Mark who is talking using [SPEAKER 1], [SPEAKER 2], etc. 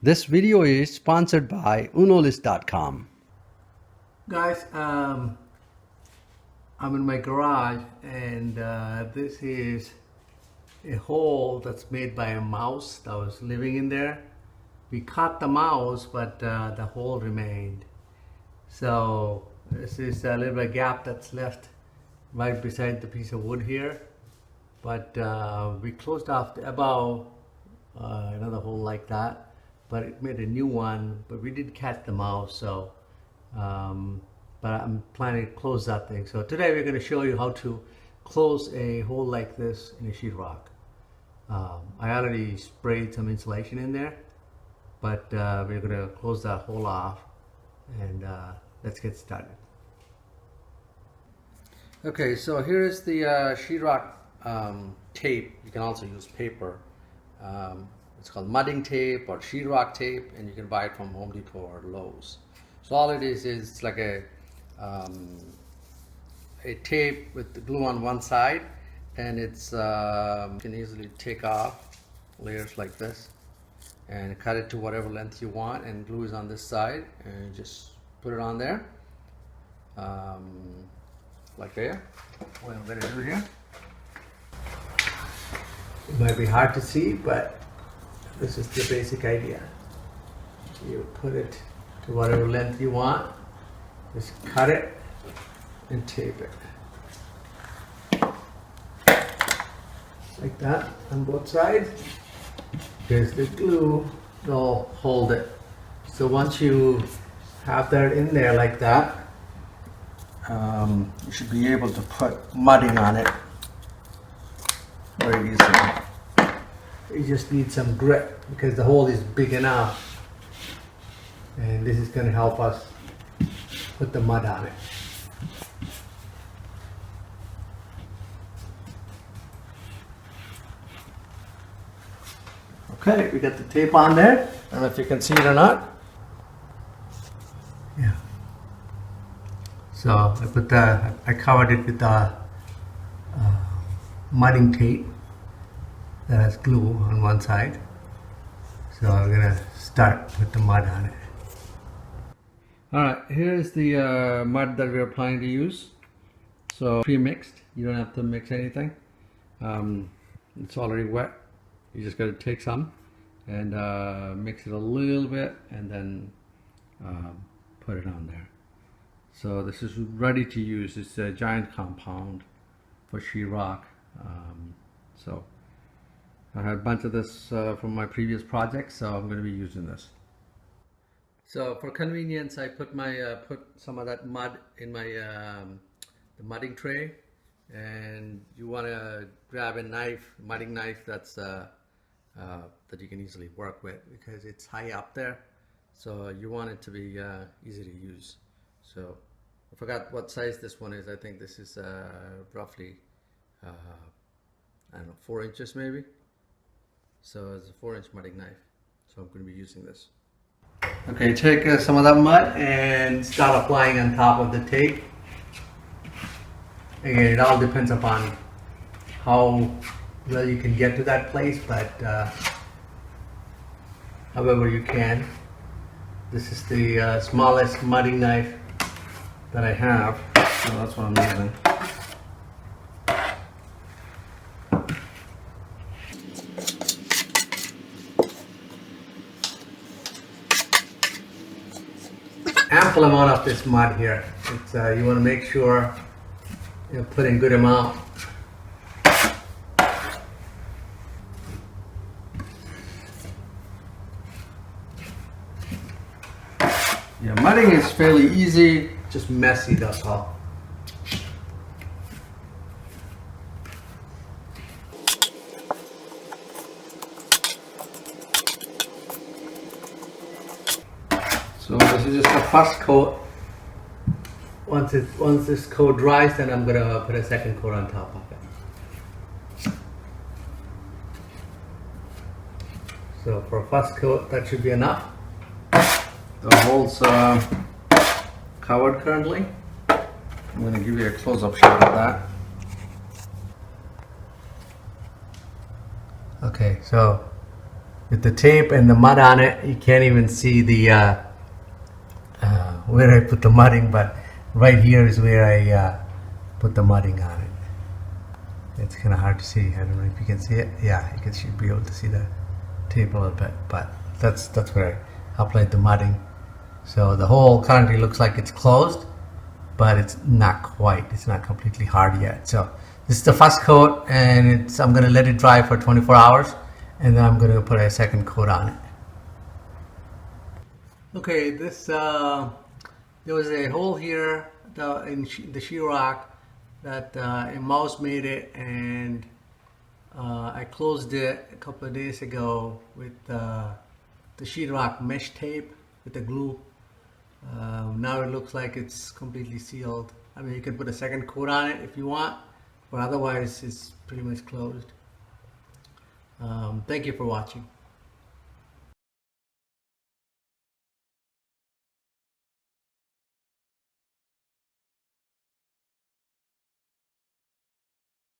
[SPEAKER 1] This video is sponsored by unolist.com.
[SPEAKER 2] Guys, I'm in my garage, and this is a hole that's made by a mouse that was living in there. We caught the mouse, but the hole remained. So this is a little bit gap that's left right beside the piece of wood here. But we closed off about another hole like that, but it made a new one. But we did catch the mouse, so but I'm planning to close that thing. So today we're going to show you how to close a hole like this in a sheetrock. I already sprayed some insulation in there, but we're going to close that hole off, and let's get started.
[SPEAKER 1] Okay, so here is the sheetrock tape. You can also use paper. It's called mudding tape or sheetrock tape, and you can buy it from Home Depot or Lowe's. So all it is like a tape with the glue on one side, and it's you can easily take off layers like this and cut it to whatever length you want, and glue is on this side, and you just put it on there like there. What I'm going to do here,
[SPEAKER 2] It might be hard to see, but this is the basic idea. You put it to whatever length you want, just cut it and tape it like that on both sides. Here's the glue, it'll hold it. So once you have that in there like that, you should be able to put mudding on it very easily. You just need some grip because the hole is big enough, and this is going to help us put the mud on it. Okay, we got the tape on there. I don't know if you can see it or not. Yeah. So I covered it with the mudding tape that has glue on one side. So I'm gonna start with the mud on it.
[SPEAKER 1] Alright, here's the mud that we're planning to use. So pre-mixed, you don't have to mix anything. It's already wet. You just got to take some and mix it a little bit, and then put it on there. So this is ready to use. It's a giant compound for sheetrock. So I had a bunch of this from my previous projects, so I'm going to be using this. So for convenience, I put some of that mud in my the mudding tray, and you want to grab a knife, mudding knife that's that you can easily work with because it's high up there. So you want it to be easy to use. So I forgot what size this one is. I think this is roughly I don't know, 4 inches maybe. So it's a 4-inch mudding knife. So I'm going to be using this.
[SPEAKER 2] Okay, take some of that mud and start applying on top of the tape. Again, it all depends upon how well you can get to that place, but however you can. This is the smallest mudding knife that I have, so that's what I'm using. Ample amount of this mud here. It's, you want to make sure you put in good amount. Yeah, mudding is fairly easy, just messy, that's all. So this is just the first coat. Once this coat dries, then I'm gonna put a second coat on top of it. So for a first coat, that should be enough. The hole's covered currently. I'm gonna give you a close-up shot of that. Okay, so with the tape and the mud on it. You can't even see the where I put the mudding, but right here is where I put the mudding on it. It's kind of hard to see. I don't know if you can see it. Yeah, you should be able to see the tape a little bit, but that's where I applied the mudding. So the hole currently looks like it's closed, but it's not quite. It's not completely hard yet. So this is the first coat, and I'm going to let it dry for 24 hours, and then I'm going to put a second coat on it. Okay, this there was a hole here in the sheetrock that a mouse made it, and I closed it a couple of days ago with the sheetrock mesh tape with the glue. Now it looks like it's completely sealed. I mean, you can put a second coat on it if you want, but otherwise it's pretty much closed. Thank you for watching.